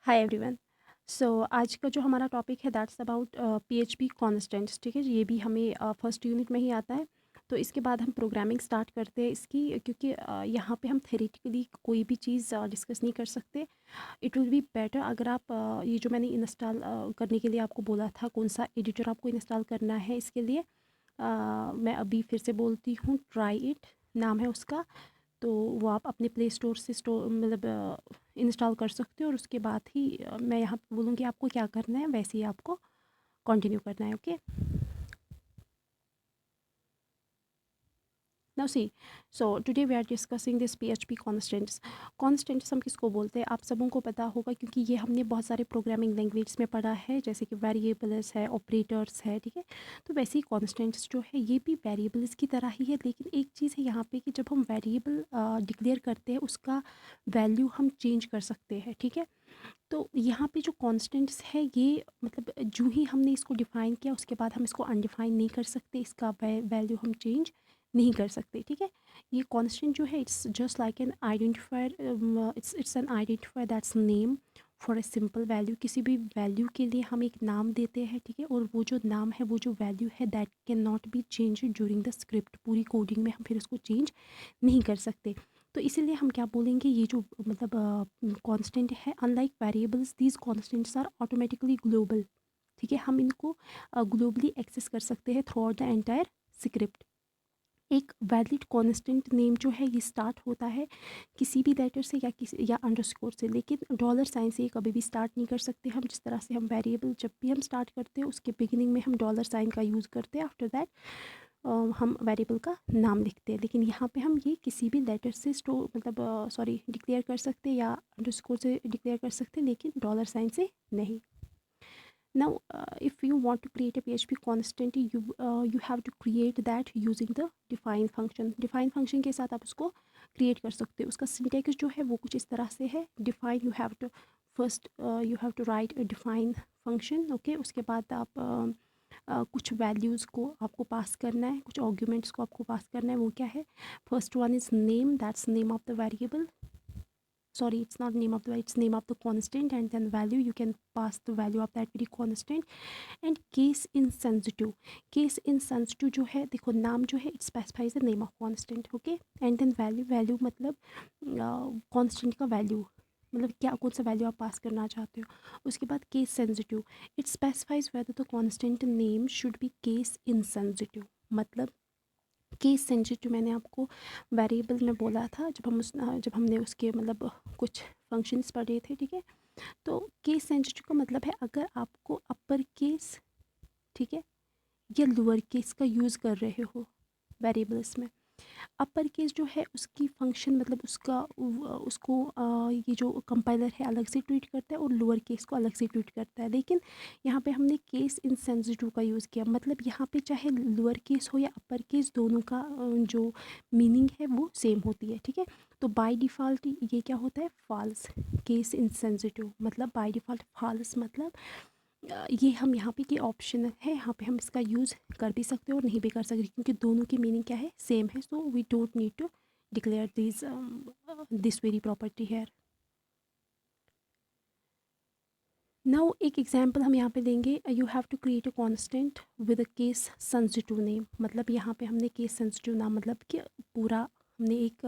Hi everyone. सो आज का जो हमारा टॉपिक है दैट्स अबाउट पीएचपी कॉन्स्टेंट्स। ठीक है, ये भी हमें फर्स्ट यूनिट में ही आता है। तो इसके बाद हम प्रोग्रामिंग स्टार्ट करते हैं इसकी, क्योंकि यहाँ पे हम थेरेटिकली कोई भी चीज़ डिस्कस नहीं कर सकते। इट विल बी बेटर अगर आप ये जो मैंने इंस्टॉल करने के लिए आपको बोला था, कौन सा एडिटर आपको इंस्टॉल करना है इसके लिए, मैं अभी फिर से बोलती हूँ, ट्राई इट नाम है उसका। तो वो आप अपने प्ले स्टोर से इंस्टॉल कर सकते हो, और उसके बाद ही मैं यहाँ पे बोलूँगी आपको क्या करना है, वैसे ही आपको कंटिन्यू करना है। Okay, now see, so today we are discussing this PHP constants. Constants हम किसको बोलते हैं, आप सबों को पता होगा, क्योंकि ये हमने बहुत सारे प्रोग्रामिंग लैंग्वेज में पढ़ा है, जैसे कि वेरिएबल्स है, ऑपरेटर्स है। ठीक है, तो वैसे ही कॉन्स्टेंट्स जो है ये भी वेरिएबल्स की तरह ही है, लेकिन एक चीज़ है यहाँ पे कि जब हम वेरिएबल डिक्लेयर करते हैं उसका वैल्यू हम चेंज कर सकते हैं। ठीक है, तो यहाँ पे जो कॉन्स्टेंट्स है ये मतलब जो ही हमने इसको डिफ़ाइन किया उसके बाद हम इसको अनडिफाइन नहीं कर सकते, इसका वैल्यू हम चेंज नहीं कर सकते। ठीक है, ये कांस्टेंट जो है it's just like an identifier, it's an identifier that's name for a simple value. किसी भी वैल्यू के लिए हम एक नाम देते हैं। ठीक है, और वो जो नाम है, वो जो वैल्यू है, that can not be change during the script. पूरी कोडिंग में हम फिर उसको चेंज नहीं कर सकते। तो इसीलिए हम क्या बोलेंगे, ये जो मतलब कांस्टेंट है, unlike variables these constants are automatically global. ठीक है, हम इनको ग्लोबली एक्सेस कर सकते हैं throughout the entire script. एक वैलिड कांस्टेंट नेम जो है ये स्टार्ट होता है किसी भी लेटर से या अंडरस्कोर से, लेकिन डॉलर साइन से ये कभी भी स्टार्ट नहीं कर सकते हम। जिस तरह से हम वेरिएबल जब भी हम स्टार्ट करते हैं उसके बिगिनिंग में हम डॉलर साइन का यूज़ करते हैं, आफ्टर दैट हम वेरिएबल का नाम लिखते हैं। लेकिन यहाँ पे हम ये किसी भी लेटर से स्टोर मतलब सॉरी डिक्लेयर कर सकते हैं या अंडरस्कोर से डिक्लेयर कर सकते हैं, लेकिन डॉलर साइन से नहीं। Now, if you want to create a PHP constant, you have to create that using the define function. Define function के साथ आप उसको create कर सकते हो। उसका syntax जो है वो कुछ इस तरह से है। Define, you have to first you have to write a define function. Okay, उसके बाद आप कुछ वैल्यूज़ को आपको पास करना है, कुछ आर्ग्यूमेंट्स को आपको पास करना है। वो क्या है, first one is name, that's name of the variable, sorry, it's not name of the, it's name of the constant, and then value, you can pass the value of that very constant. And case insensitive, case insensitive जो है, देखो नाम जो है it specifies the name of constant. Okay, and then value, value मतलब constant का value, मतलब क्या कौन सा वैल्यू आप पास करना चाहते हो। उसके बाद case sensitive, it specifies whether the constant name should be case insensitive. मतलब केस सेंसिटिव मैंने आपको वेरिएबल में बोला था जब हमने उसके मतलब कुछ फंक्शंस पढ़े थे। ठीक है, तो केस सेंसिटिव का मतलब है अगर आपको अपर केस, ठीक है, या लोअर केस का यूज़ कर रहे हो वेरिएबल्स में। अपर केस जो है उसकी फंक्शन मतलब उसको ये जो कंपाइलर है अलग से ट्रीट करता है, और लोअर केस को अलग से ट्रीट करता है। लेकिन यहाँ पे हमने केस इनसेंसिटिव का यूज़ किया, मतलब यहाँ पे चाहे लोअर केस हो या अपर केस, दोनों का जो मीनिंग है वो सेम होती है। ठीक है, तो बाय डिफ़ॉल्ट ये क्या होता है, फॉल्स। केस इनसेंसिटिव मतलब बाय डिफ़ॉल्ट फॉल्स, मतलब ये हम यहाँ पे, ये ऑप्शन है, यहाँ पे हम इसका यूज़ कर भी सकते हो और नहीं भी कर सकते, क्योंकि दोनों की मीनिंग क्या है, सेम है। So we don't need to declare this very property here. Now एक एग्जांपल हम यहाँ पे देंगे, you have to create a constant with a case sensitive name. मतलब यहाँ पे हमने केस सेंसिटिव नाम मतलब कि पूरा हमने एक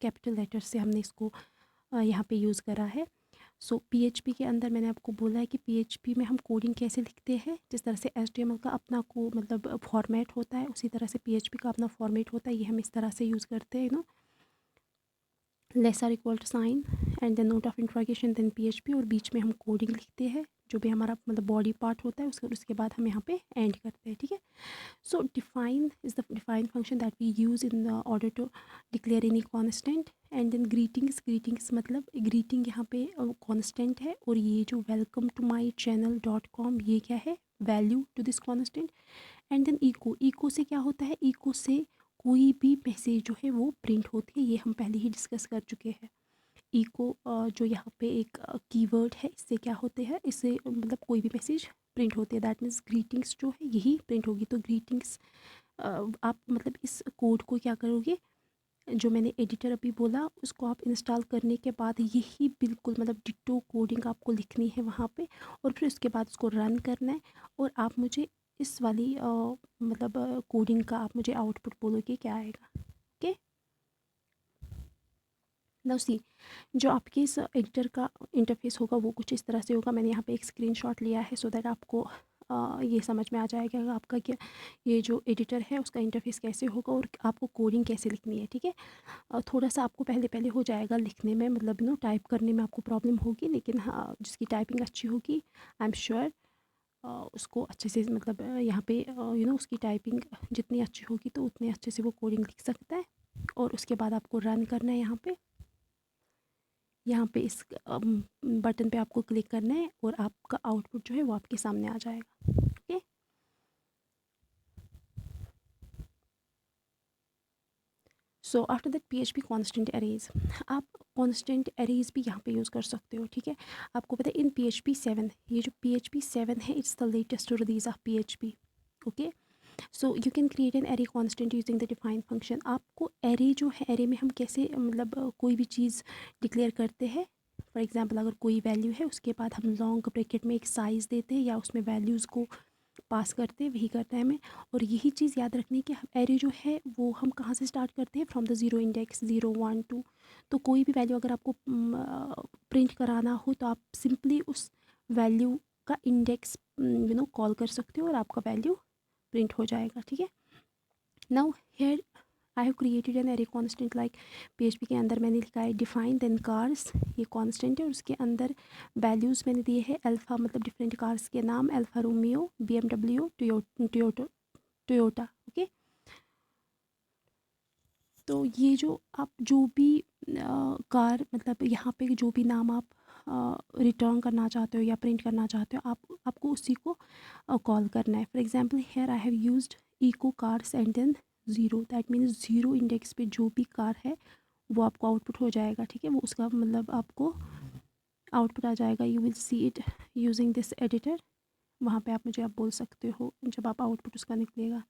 कैपिटल लेटर से हमने इसको यहाँ पे यूज़ करा है। सो पीएचपी के अंदर मैंने आपको बोला है कि पीएचपी में हम कोडिंग कैसे लिखते हैं, जिस तरह से एचटीएमएल का अपना को मतलब फॉर्मेट होता है, उसी तरह से पीएचपी का अपना फॉर्मेट होता है। ये हम इस तरह से यूज़ करते हैं, less or equal to sign and then note of interrogation then PHP, और बीच में हम कोडिंग लिखते हैं, जो भी हमारा मतलब बॉडी पार्ट होता है उसके बाद हम यहाँ पे एंड करते हैं। ठीक है, so define is the define function that we use in order to declare any constant, and then greetings मतलब greeting यहाँ पे constant है, और ये जो welcome to my channel .com ये क्या है, value to this constant। and then echo से क्या होता है, echo से कोई भी मैसेज जो है वो प्रिंट होती है, ये हम पहले ही डिस्कस कर चुके हैं। इको जो यहाँ पे एक कीवर्ड है, इससे क्या होते हैं, इससे मतलब कोई भी मैसेज प्रिंट होते हैं, दैट मीन्स ग्रीटिंग्स जो है यही प्रिंट होगी। तो ग्रीटिंग्स आप मतलब इस कोड को क्या करोगे, जो मैंने एडिटर अभी बोला उसको आप इंस्टॉल करने के बाद यही बिल्कुल मतलब डिट्टो कोडिंग आपको लिखनी है वहाँ पे, और फिर उसके बाद उसको रन करना है। और आप मुझे इस वाली मतलब कोडिंग का आप मुझे आउटपुट बोलोगे क्या आएगा। ओके, नाउ सी, जो आपके इस एडिटर का इंटरफेस होगा वो कुछ इस तरह से होगा। मैंने यहाँ पे एक स्क्रीनशॉट लिया है सो दैट आपको ये समझ में आ जाएगा कि आपका क्या ये जो एडिटर है उसका इंटरफेस कैसे होगा और आपको कोडिंग कैसे लिखनी है। ठीक है, थोड़ा सा आपको पहले पहले हो जाएगा लिखने में, मतलब टाइप करने में आपको प्रॉब्लम होगी, लेकिन हाँ जिसकी टाइपिंग अच्छी होगी आई एम श्योर उसको अच्छे से मतलब यहाँ पे उसकी टाइपिंग जितनी अच्छी होगी तो उतने अच्छे से वो कोडिंग लिख सकता है। और उसके बाद आपको रन करना है यहाँ पे इस बटन पे आपको क्लिक करना है और आपका आउटपुट जो है वो आपके सामने आ जाएगा। Okay, so after that PHP constant arrays, आप कॉन्स्टेंट एरेज भी यहाँ पे यूज़ कर सकते हो। ठीक है, आपको पता है इन PHP 7, ये जो PHP 7 है it's the latest release of PHP। Okay, so you can create an array constant using the define function. आपको एरे जो है, एरे में हम कैसे मतलब कोई भी चीज़ डिक्लेयर करते हैं। फॉर एग्जांपल अगर कोई वैल्यू है उसके बाद हम लॉन्ग ब्रैकेट में एक साइज़ देते हैं या उसमें वैल्यूज़ को पास करते हैं, वही करना है हमें। और यही चीज़ याद रखनी है कि एरे जो है वो हम कहाँ से स्टार्ट करते हैं, फ्रॉम द ज़ीरो इंडेक्स 0 1 2। तो कोई भी वैल्यू अगर आपको प्रिंट कराना हो तो आप सिंपली उस वैल्यू का इंडेक्स कॉल कर सकते हो और आपका वैल्यू प्रिंट हो जाएगा। ठीक है, now here I have created an array constant like PHP के अंदर मैंने लिखा है डिफाइन देन कार्स, ये कॉन्स्टेंट है और उसके अंदर वैल्यूज़ मैंने दिए हैं अल्फ़ा मतलब डिफरेंट कार्स के नाम, Alfa Romeo, BMW, Toyota. Okay, तो ये जो आप जो भी कार मतलब यहाँ पे जो भी नाम आप रिटर्न करना चाहते हो या प्रिंट करना चाहते हो आपको उसी को कॉल करना है। For example here I have used echo cars and then zero, that means zero index पे जो भी कार है वो आपको आउटपुट हो जाएगा। ठीक है, वो उसका मतलब आपको आउटपुट आ जाएगा। You will see it using this editor, वहाँ पे आप मुझे आप बोल सकते हो जब आप आउटपुट उसका निकलेगा।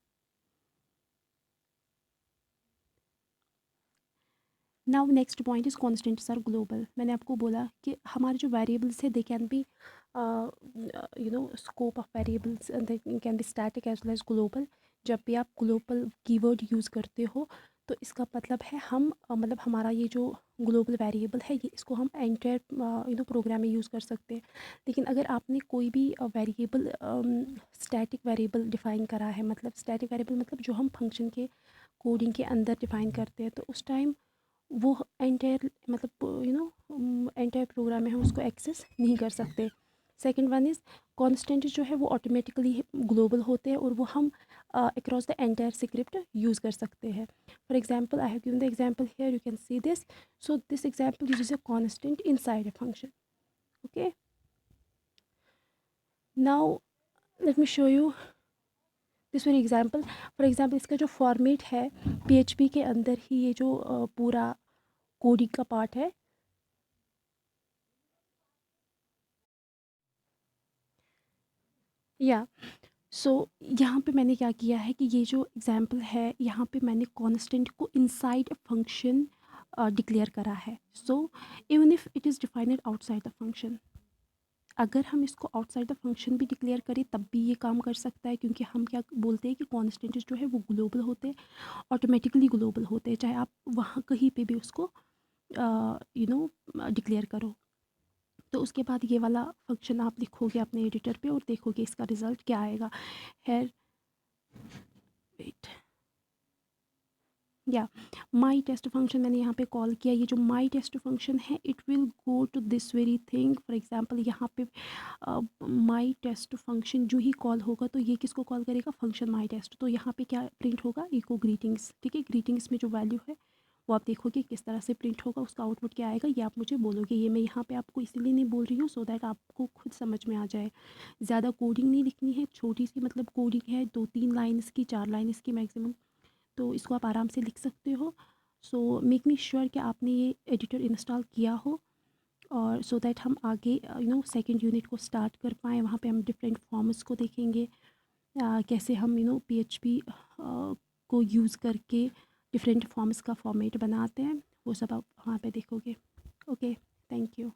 Now next point is constants are global. मैंने आपको बोला कि हमारे जो वेरिएबल्स है they can be scope of variables they can be static as well as global. जब भी आप ग्लोबल कीवर्ड यूज़ करते हो तो इसका मतलब है हम मतलब हमारा ये जो ग्लोबल वेरिएबल है ये इसको हम एंटायर प्रोग्राम में यूज़ कर सकते हैं। लेकिन अगर आपने कोई भी वेरिएबल स्टैटिक वेरिएबल डिफ़ाइन करा है, मतलब स्टैटिक वेरिएबल मतलब जो हम फंक्शन के कोडिंग के अंदर डिफ़ाइन करते हैं, तो उस टाइम वो एंटायर मतलब एंटायर प्रोग्राम में हम उसको एक्सेस नहीं कर सकते। सेकंड वन इज़ कॉन्स्टेंट जो है वो ऑटोमेटिकली ग्लोबल होते हैं और वो हम across the entire script use कर सकते हैं। For example I have given the example here, you can see this. So this example uses a constant inside a function. Okay, now let me show you this very example. For example इसका जो format है PHP के अंदर ही ये जो पूरा coding का part है, या सो यहाँ पे मैंने क्या किया है कि ये जो एग्जांपल है यहाँ पे मैंने कांस्टेंट को इनसाइड अ फंक्शन डिक्लेयर करा है। So even if it is defined outside the function, अगर हम इसको आउटसाइड द फंक्शन भी डिक्लेयर करें तब भी ये काम कर सकता है, क्योंकि हम क्या बोलते हैं कि कॉन्स्टेंट जो है वो ग्लोबल होते हैं, ऑटोमेटिकली ग्लोबल होते हैं, चाहे आप वहाँ कहीं पे भी उसको डिक्लेयर करो। तो उसके बाद ये वाला फंक्शन आप लिखोगे अपने एडिटर पे और देखोगे इसका रिज़ल्ट क्या आएगा। हेयर वेट, या माई टेस्ट फंक्शन मैंने यहाँ पे कॉल किया। ये जो माई टेस्ट फंक्शन है it will go to this very thing. For example यहाँ पे माई टेस्ट फंक्शन जो ही कॉल होगा तो ये किसको कॉल करेगा, फंक्शन माई टेस्ट। तो यहाँ पे क्या प्रिंट होगा, इको ग्रीटिंग्स। ठीक है, ग्रीटिंग्स में जो वैल्यू है वो आप देखोगे किस तरह से प्रिंट होगा, उसका आउटपुट क्या आएगा ये आप मुझे बोलोगे। ये मैं यहाँ पे आपको इसीलिए नहीं बोल रही हूँ सो दैट आपको खुद समझ में आ जाए। ज़्यादा कोडिंग नहीं लिखनी है, छोटी सी मतलब कोडिंग है, 2-3 लाइन्स की, 4 लाइन्स की मैक्सिमम, तो इसको आप आराम से लिख सकते हो। सो मेक मी श्योर कि आपने ये एडिटर इंस्टॉल किया हो और सो दैट हम आगे सेकंड यूनिट को स्टार्ट कर पाएँ। वहाँ पे हम डिफरेंट फॉर्म्स को देखेंगे, कैसे हम PHP को यूज़ करके डिफरेंट फॉर्म्स का फॉर्मेट बनाते हैं, वो सब आप वहाँ पे देखोगे। Okay, thank you.